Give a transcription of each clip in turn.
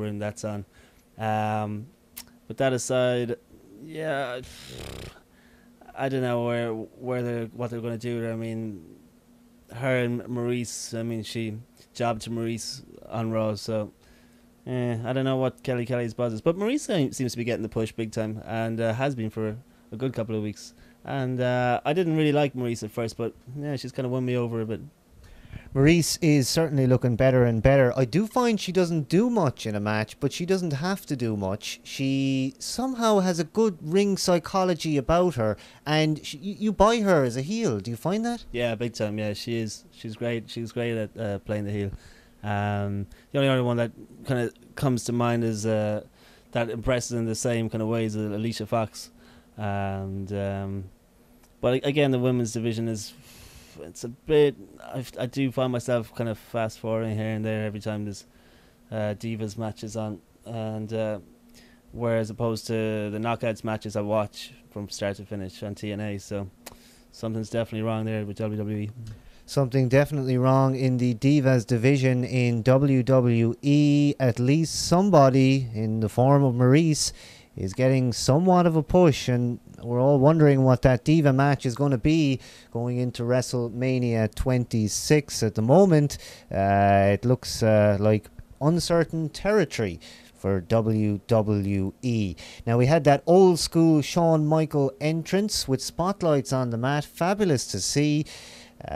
and that's on. But that aside, yeah, I don't know what they're going to do there. I mean, her and Maurice. I mean, she jobbed to Maurice on Raw, so I don't know what Kelly's buzz is. But Maurice seems to be getting the push big time, and has been for a good couple of weeks. And I didn't really like Maurice at first, but yeah, she's kind of won me over a bit. Maurice is certainly looking better and better. I do find she doesn't do much in a match, but she doesn't have to do much. She somehow has a good ring psychology about her, and you buy her as a heel. Do you find that? Yeah, big time. Yeah, she is. She's great. She's great at playing the heel. The only other one that kind of comes to mind is that impresses in the same kind of ways as Alicia Fox. And but again, the women's division it's a bit. I do find myself kind of fast forwarding here and there every time there's Divas matches on, and whereas opposed to the Knockouts matches I watch from start to finish on TNA. So something's definitely wrong there with WWE. Something definitely wrong in the Divas division in WWE. At least somebody in the form of Maurice is getting somewhat of a push, and we're all wondering what that Diva match is going to be going into Wrestlemania 26. At the moment, it looks like uncertain territory for WWE. Now, we had that old school Shawn Michael entrance with spotlights on the mat. Fabulous to see.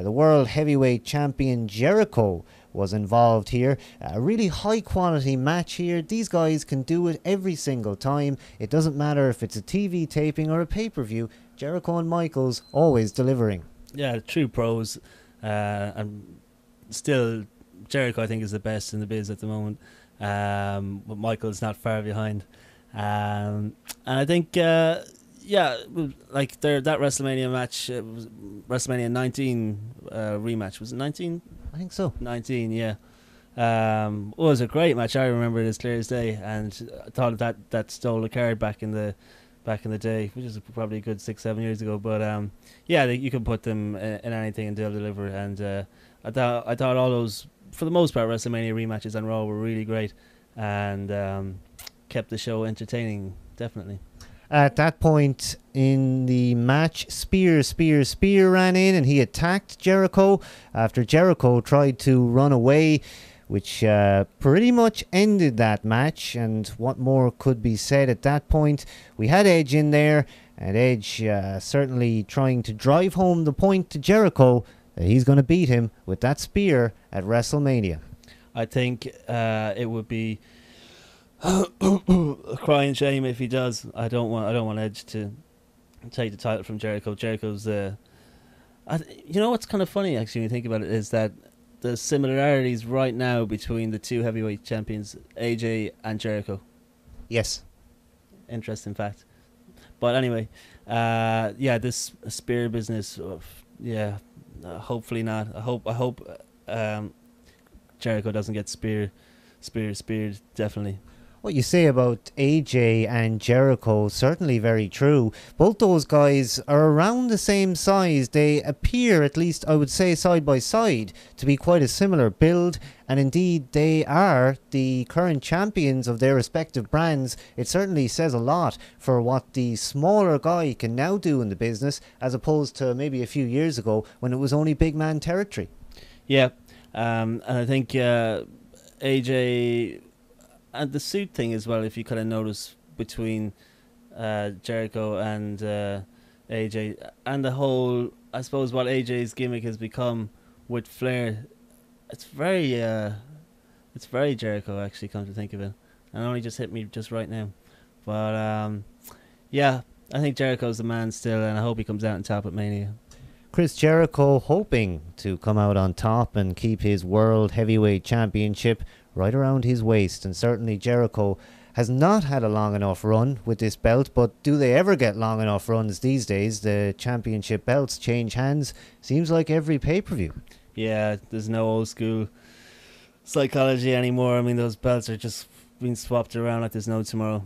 The World Heavyweight Champion Jericho was involved here. A really high quality match here. These guys can do it every single time. It doesn't matter if it's a TV taping or a pay-per-view. Jericho and Michaels always delivering. Yeah, true pros. And still, Jericho I think is the best in the biz at the moment. But Michael's not far behind. And I think yeah, like that WrestleMania match, was WrestleMania 19 rematch. Was it 19? I think so. 19, yeah. It was a great match. I remember it as clear as day, and I thought that stole a card back in the day, which is probably a good 6-7 years ago. But yeah, you can put them in anything and they'll deliver. And I thought all those, for the most part, WrestleMania rematches on Raw were really great, and kept the show entertaining, definitely. At that point in the match, Spear ran in and he attacked Jericho after Jericho tried to run away, which pretty much ended that match. And what more could be said at that point? We had Edge in there, and Edge certainly trying to drive home the point to Jericho that he's going to beat him with that spear at WrestleMania. I think it would be a crying shame if he does. I don't want Edge to take the title from Jericho. Jericho's you know what's kind of funny actually when you think about it is that the similarities right now between the two heavyweight champions, AJ and Jericho. Yes. Interesting fact. But anyway, yeah, this spear business, yeah, hopefully not. I hope Jericho doesn't get speared, definitely. What you say about AJ and Jericho, certainly very true. Both those guys are around the same size. They appear, at least I would say side by side, to be quite a similar build. And indeed, they are the current champions of their respective brands. It certainly says a lot for what the smaller guy can now do in the business, as opposed to maybe a few years ago when it was only big man territory. Yeah, and I think AJ... And the suit thing as well, if you kind of notice between Jericho and AJ, and the whole, I suppose, what AJ's gimmick has become with Flair, it's very Jericho actually, come to think of it. And it only just hit me just right now. But yeah, I think Jericho's the man still, and I hope he comes out on top at Mania. Chris Jericho hoping to come out on top and keep his World Heavyweight Championship right around his waist. And certainly Jericho has not had a long enough run with this belt, but do they ever get long enough runs these days? The championship belts change hands, seems like every pay-per-view. Yeah, there's no old school psychology anymore. I mean, those belts are just being swapped around like there's no tomorrow.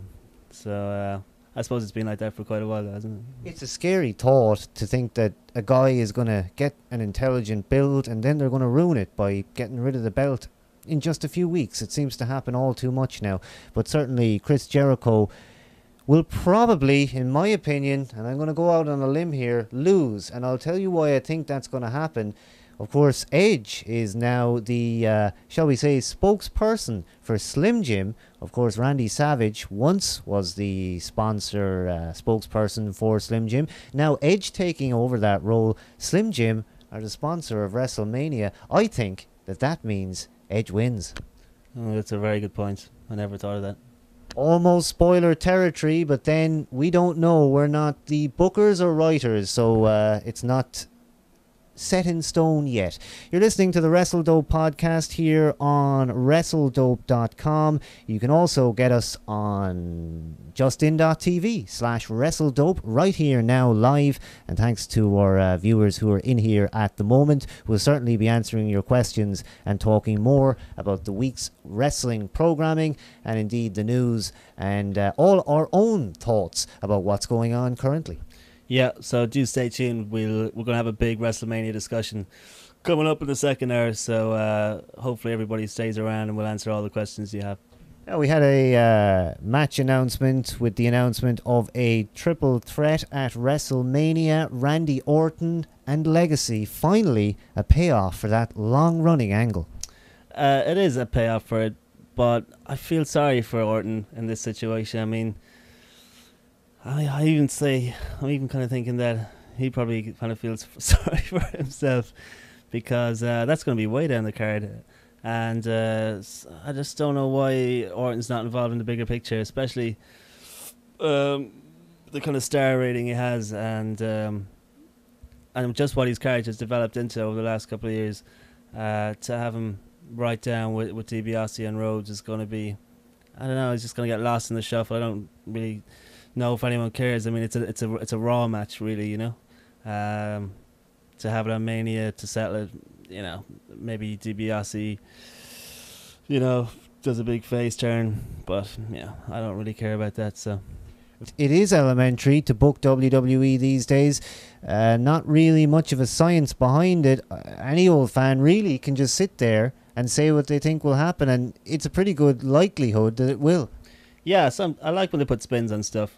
So I suppose it's been like that for quite a while, hasn't it? It's a scary thought to think that a guy is going to get an intelligent build and then they're going to ruin it by getting rid of the belt in just a few weeks. It seems to happen all too much now. But certainly Chris Jericho will probably, in my opinion, and I'm going to go out on a limb here, lose. And I'll tell you why I think that's going to happen. Of course, Edge is now the, shall we say, spokesperson for Slim Jim. Of course, Randy Savage once was the spokesperson for Slim Jim. Now Edge taking over that role. Slim Jim are the sponsor of WrestleMania. I think that means Edge wins. Oh, that's a very good point. I never thought of that. Almost spoiler territory, but then we don't know. We're not the bookers or writers, so it's not set in stone yet. You're listening to the Wrestledope podcast here on Wrestledope.com. You can also get us on justin.tv/Wrestledope right here now live. And thanks to our viewers who are in here at the moment. We'll certainly be answering your questions and talking more about the week's wrestling programming and indeed the news and all our own thoughts about what's going on currently. Yeah, so do stay tuned. We're going to have a big WrestleMania discussion coming up in the second hour, so hopefully everybody stays around and we'll answer all the questions you have. Yeah, we had a match announcement with the announcement of a triple threat at WrestleMania. Randy Orton and Legacy. Finally, a payoff for that long-running angle. It is a payoff for it, but I feel sorry for Orton in this situation. I mean, I'm even kind of thinking that he probably kind of feels sorry for himself because that's going to be way down the card. And I just don't know why Orton's not involved in the bigger picture, especially the kind of star rating he has and just what his character's developed into over the last couple of years. To have him right down with DiBiase and Rhodes is going to be, I don't know, he's just going to get lost in the shuffle. I don't really know if anyone cares. I mean, it's a Raw match, really, you know. To have it on Mania, to settle it, you know, maybe DiBiase, you know, does a big face turn, but yeah, I don't really care about that. So it is elementary to book WWE these days. Not really much of a science behind it. Any old fan really can just sit there and say what they think will happen, and it's a pretty good likelihood that it will. Yeah, I like when they put spins on stuff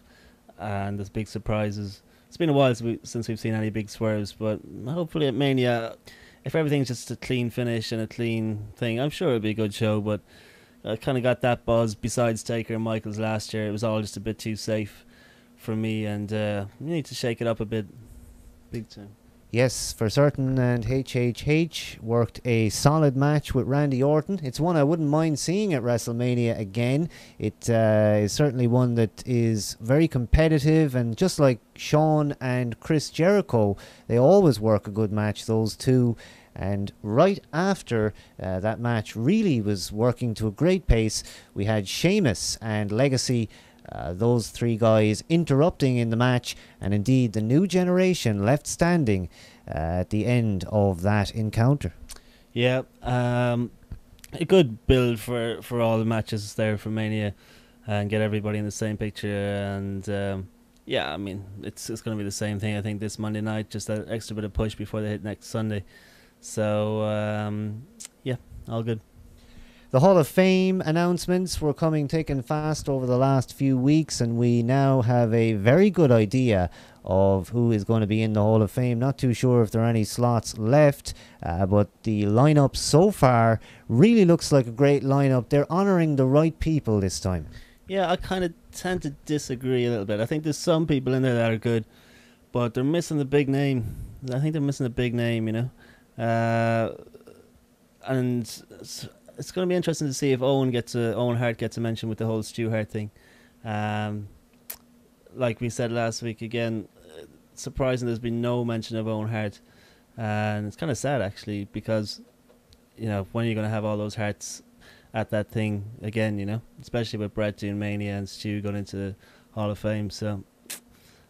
and there's big surprises. It's been a while since we've seen any big swerves, but hopefully at Mania, if everything's just a clean finish and a clean thing, I'm sure it'll be a good show, but I kind of got that buzz besides Taker and Michaels last year. It was all just a bit too safe for me, and you need to shake it up a bit. Big time. Yes, for certain, and HHH worked a solid match with Randy Orton. It's one I wouldn't mind seeing at WrestleMania again. It is certainly one that is very competitive, and just like Shawn and Chris Jericho, they always work a good match, those two. And right after that match really was working to a great pace, we had Sheamus and Legacy, those three guys interrupting in the match, and indeed the new generation left standing at the end of that encounter. Yeah, a good build for all the matches there for Mania and get everybody in the same picture. And yeah, I mean, it's going to be the same thing, I think, this Monday night, just that extra bit of push before they hit next Sunday. So, yeah, all good. The Hall of Fame announcements were coming thick and fast over the last few weeks, and we now have a very good idea of who is going to be in the Hall of Fame. Not too sure if there are any slots left, but the lineup so far really looks like a great lineup. They're honouring the right people this time. Yeah, I kind of tend to disagree a little bit. I think there's some people in there that are good, but they're missing the big name. I think they're missing a big name, you know. And it's going to be interesting to see if Owen Hart gets a mention with the whole Stu Hart thing. Like we said last week, again, surprising there's been no mention of Owen Hart. And it's kind of sad, actually, because, you know, when are you going to have all those Harts at that thing again, you know? Especially with Bret doing Mania and Stu going into the Hall of Fame. So,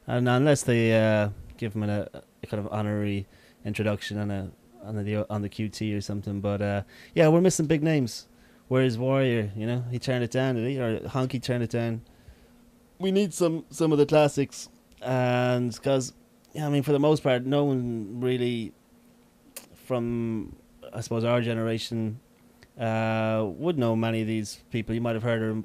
and unless they give him a kind of honorary introduction on the QT or something, but yeah, we're missing big names. Whereas Warrior, you know, he turned it down, did he? Or Honky turned it down. We need some of the classics, and because, yeah, I mean, for the most part, no one really from, I suppose, our generation would know many of these people. You might have heard